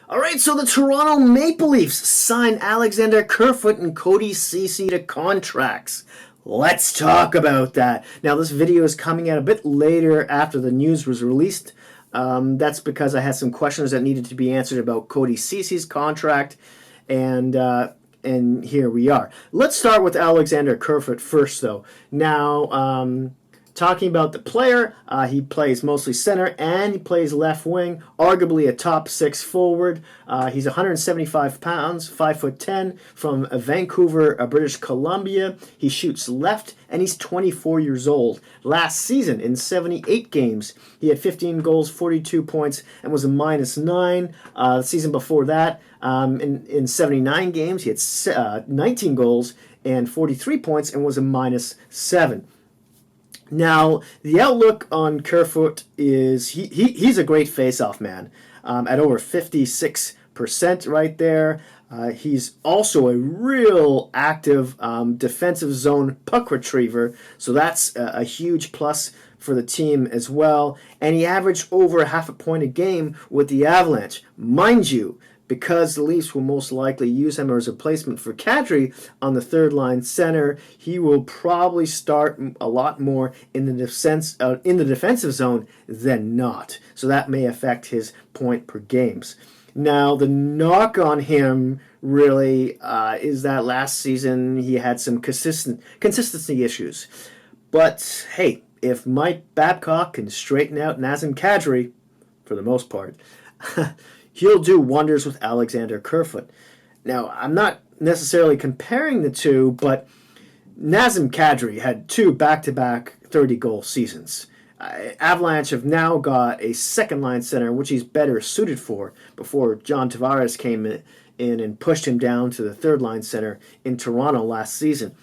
All right, so the Toronto Maple Leafs signed Alexander Kerfoot and Cody Ceci to contracts. Let's talk about that. Now, this video is coming out a bit later after the news was released. That's because I had some questions that needed to be answered about Cody Ceci's contract, and here we are. Let's start with Alexander Kerfoot first, though. Now, talking about the player, he plays mostly center and he plays left wing, arguably a top six forward. He's 175 pounds, 5'10", from Vancouver, British Columbia. He shoots left and he's 24 years old. Last season, in 78 games, he had 15 goals, 42 points, and was a -9. The season before that, in 79 games, he had 19 goals and 43 points and was a -7. Now, the outlook on Kerfoot is he's a great face-off man at over 56% right there. He's also a real active defensive zone puck retriever, so that's a huge plus for the team as well. And he averaged over half a point a game with the Avalanche. Mind you, because the Leafs will most likely use him as a replacement for Kadri on the third line center, he will probably start a lot more in the defensive zone than not. So that may affect his point per games. Now, the knock on him really is that last season he had some consistency issues. But hey, if Mike Babcock can straighten out Nazem Kadri, for the most part, he'll do wonders with Alexander Kerfoot. Now, I'm not necessarily comparing the two, but Nazem Kadri had two back-to-back 30-goal seasons. Avalanche have now got a second-line center, which he's better suited for, before John Tavares came in and pushed him down to the third-line center in Toronto last season.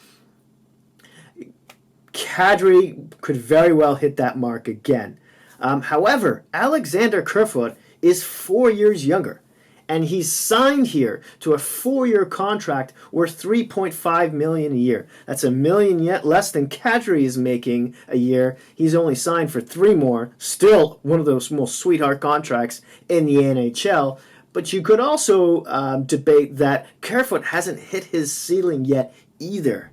Kadri could very well hit that mark again. However, Alexander Kerfoot is 4 years younger, and he's signed here to a 4-year contract worth $3.5 million a year. That's $1 million yet less than Kadri is making a year. He's only signed for 3 more. Still one of those most sweetheart contracts in the NHL. But you could also debate that Kerfoot hasn't hit his ceiling yet either,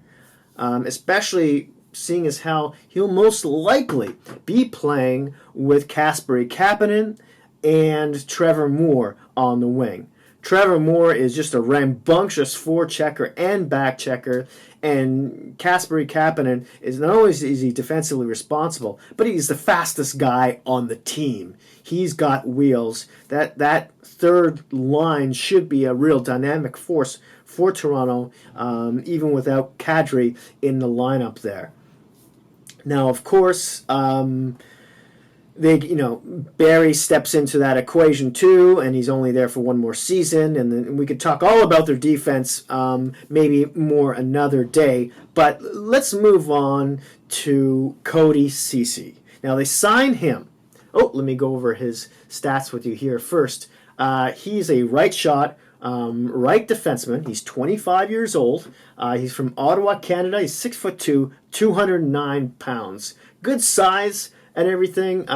especially seeing as how he'll most likely be playing with Kasperi Kapanen and Trevor Moore on the wing. Trevor Moore is just a rambunctious forechecker and backchecker, and Kasperi Kapanen is not only is he defensively responsible, but he's the fastest guy on the team. He's got wheels. That third line should be a real dynamic force for Toronto, even without Kadri in the lineup there. Now, of course, Barry steps into that equation too, and he's only there for one more season, and then we could talk all about their defense maybe more another day. But let's move on to Cody Ceci. Now, they signed him. Oh, let me go over his stats with you here first. He's a right shot, right defenseman. He's 25 years old. He's from Ottawa, Canada. He's 6'2", 209 pounds. Good size and everything.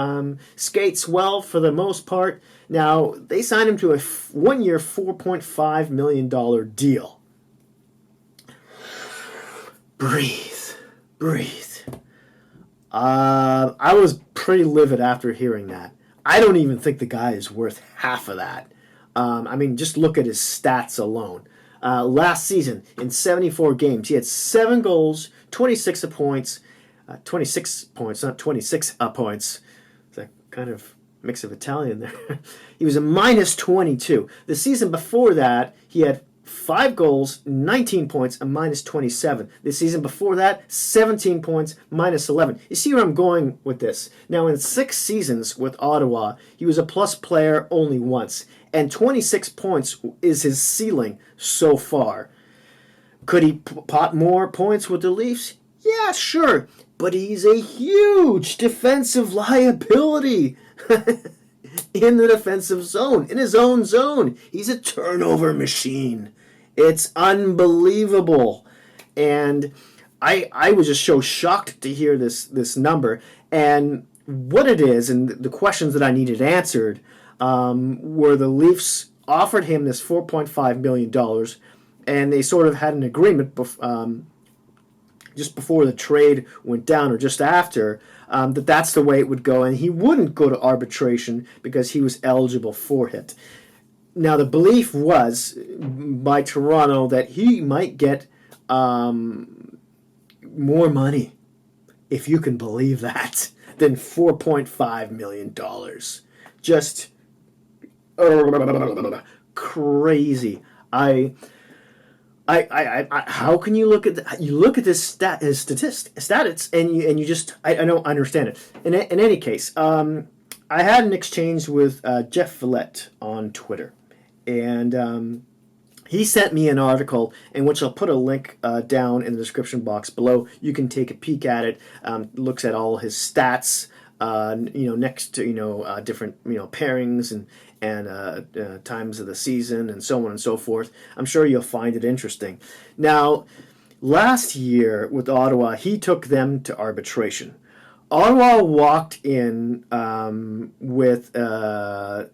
Skates well for the most part. Now, they signed him to a 1-year, $4.5 million deal. Breathe. I was pretty livid after hearing that. I don't even think the guy is worth half of that. Just look at his stats alone. Last season, in 74 games, he had 7 goals, 26 points, 26 points, not 26 points. It's a kind of mix of Italian there. He was a -22. The season before that, he had 5 goals, 19 points, a -27. The season before that, 17 points, -11. You see where I'm going with this? Now, in 6 seasons with Ottawa, he was a plus player only once, and 26 points is his ceiling so far. Could he pot more points with the Leafs? Yeah, sure, but he's a huge defensive liability in the defensive zone, in his own zone. He's a turnover machine. It's unbelievable. And I was just so shocked to hear this number. And what it is, and the questions that I needed answered, were the Leafs offered him this $4.5 million, and they sort of had an agreement just before the trade went down or just after, that's the way it would go, and he wouldn't go to arbitration because he was eligible for it. Now, the belief was by Toronto that he might get more money, if you can believe that, than $4.5 million. Just crazy. How can you look at you look at this statistics and you just I don't understand it. In any case, I had an exchange with Jeff Villette on Twitter, and he sent me an article in which I'll put a link down in the description box below. You can take a peek at it. Looks at all his stats. Next to different pairings and times of the season and so on and so forth. I'm sure you'll find it interesting. Now, last year with Ottawa, he took them to arbitration. Ottawa walked in with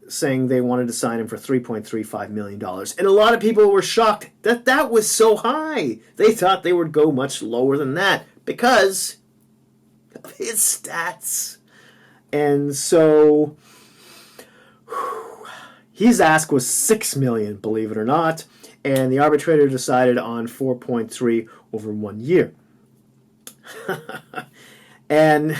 saying they wanted to sign him for $3.35 million. And a lot of people were shocked that that was so high. They thought they would go much lower than that because of his stats. And so his ask was $6 million, believe it or not, and the arbitrator decided on 4.3 over 1 year. and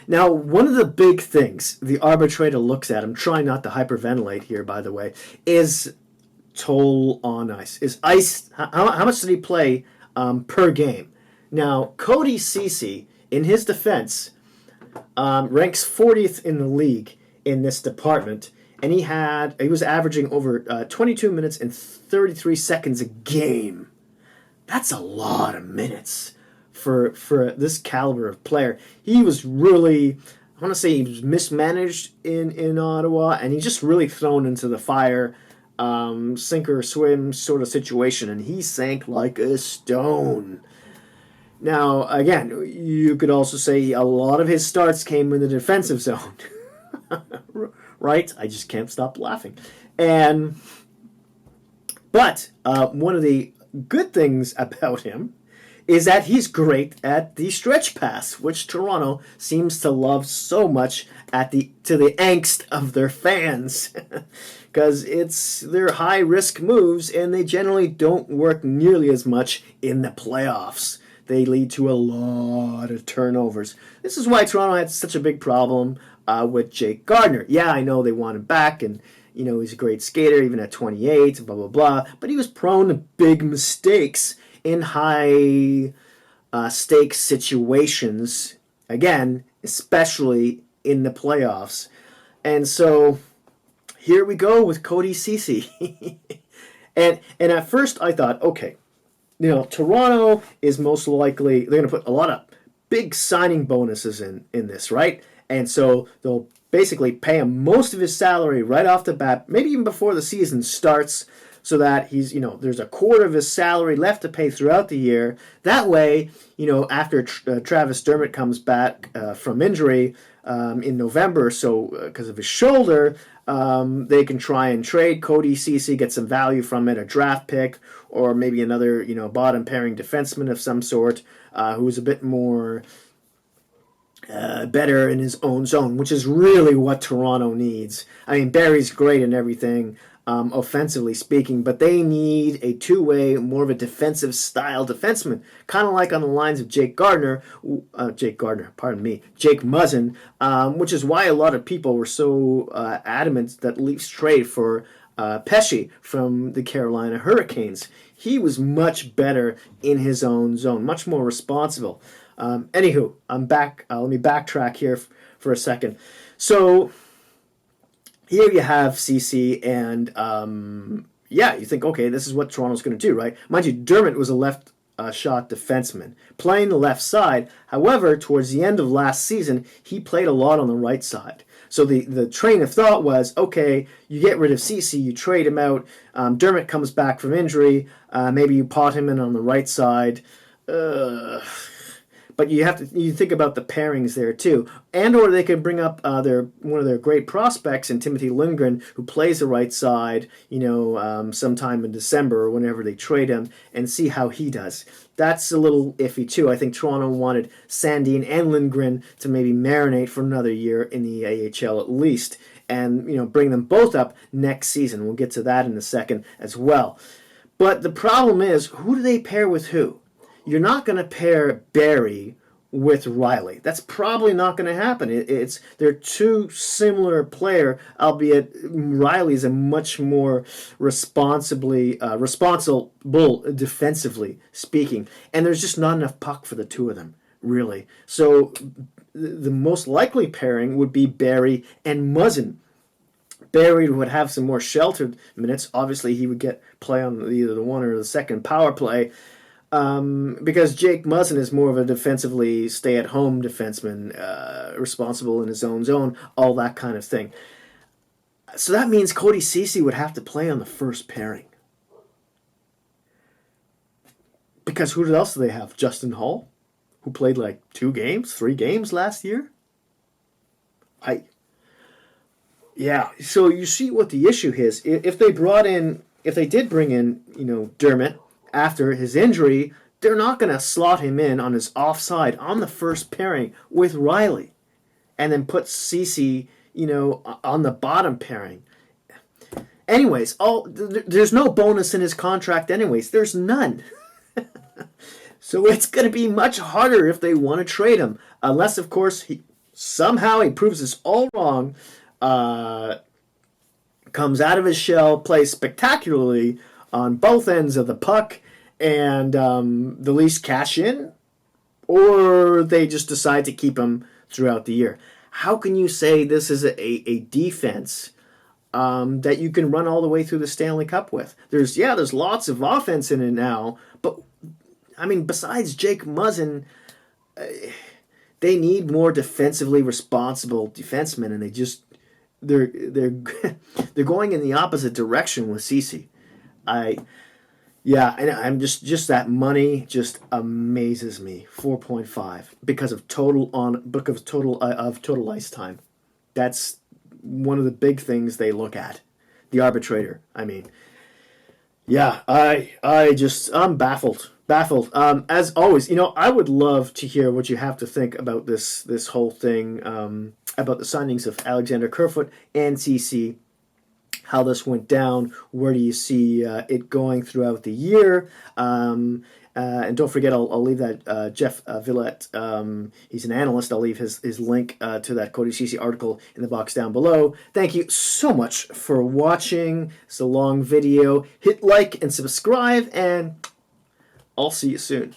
now one of the big things the arbitrator looks at, I'm trying not to hyperventilate here, by the way, is toll on ice. Is ice, how much did he play per game? Now, Cody Ceci, in his defense, ranks 40th in the league in this department, and he was averaging over 22 minutes and 33 seconds a game. That's a lot of minutes for this caliber of player. He was really, I want to say he was mismanaged in Ottawa, and he's just really thrown into the fire, sink or swim sort of situation, and he sank like a stone. Now, again, you could also say a lot of his starts came in the defensive zone. Right? I just can't stop laughing. But one of the good things about him is that he's great at the stretch pass, which Toronto seems to love so much to the angst of their fans. Because they're high-risk moves, and they generally don't work nearly as much in the playoffs. They lead to a lot of turnovers. This is why Toronto had such a big problem with Jake Gardiner. Yeah, I know they want him back, and he's a great skater, even at 28, blah, blah, blah. But he was prone to big mistakes in high stakes situations, again, especially in the playoffs. And so here we go with Cody Ceci. and at first I thought, okay, Toronto is most likely, they're going to put a lot of big signing bonuses in this, right? And so they'll basically pay him most of his salary right off the bat, maybe even before the season starts, so that he's, there's a quarter of his salary left to pay throughout the year. That way, after Travis Dermott comes back from injury in November, so because of his shoulder, they can try and trade Cody Ceci, get some value from it, a draft pick, or maybe another, bottom pairing defenseman of some sort, who's a bit more better in his own zone, which is really what Toronto needs. I mean, Barry's great and everything, offensively speaking, but they need a two-way, more of a defensive style defenseman, kind of like on the lines of Jake Muzzin, which is why a lot of people were so adamant that Leafs trade for Pesce from the Carolina Hurricanes. He was much better in his own zone, much more responsible. Anywho, I'm back. Let me backtrack here for a second. So here you have Ceci, and you think, okay, this is what Toronto's going to do, right? Mind you, Dermott was a left shot defenseman, playing the left side. However, towards the end of last season, he played a lot on the right side. So the train of thought was, okay, you get rid of Ceci, you trade him out, Dermott comes back from injury, maybe you pot him in on the right side. But you think about the pairings there too, and or they could bring up one of their great prospects in Timothy Lindgren, who plays the right side, sometime in December or whenever they trade him, and see how he does. That's a little iffy too. I think Toronto wanted Sandin and Lindgren to maybe marinate for another year in the AHL at least, and bring them both up next season. We'll get to that in a second as well. But the problem is, who do they pair with who? You're not going to pair Barry with Riley. That's probably not going to happen. They're two similar player, albeit Riley's a much more responsible defensively speaking, and there's just not enough puck for the two of them, really. So the most likely pairing would be Barry and Muzzin. Barry would have some more sheltered minutes. Obviously, he would get play on either the one or the second power play. Because Jake Muzzin is more of a defensively stay-at-home defenseman, responsible in his own zone, all that kind of thing. So that means Cody Ceci would have to play on the first pairing. Because who else do they have? Justin Hall, who played like 3 games last year? Yeah, so you see what the issue is. If they did bring in, Dermott, after his injury, they're not going to slot him in on his offside on the first pairing with Riley and then put Ceci, on the bottom pairing. Anyways, there's no bonus in his contract anyways. There's none. So it's going to be much harder if they want to trade him. Unless, of course, he proves us all wrong, comes out of his shell, plays spectacularly on both ends of the puck, and the Leafs cash in, or they just decide to keep him throughout the year. How can you say this is a defense that you can run all the way through the Stanley Cup with? There's lots of offense in it now, but besides Jake Muzzin, they need more defensively responsible defensemen, and they're going in the opposite direction with Ceci. And I'm just that money just amazes me. 4.5 because of total ice time. That's one of the big things they look at. The arbitrator. I'm baffled. As always, I would love to hear what you have to think about this whole thing, about the signings of Alexander Kerfoot and Ceci. How this went down, where do you see it going throughout the year? And don't forget, I'll leave that Jeff Villette, he's an analyst. I'll leave his link to that Cody Ceci article in the box down below. Thank you so much for watching. It's a long video. Hit like and subscribe, and I'll see you soon.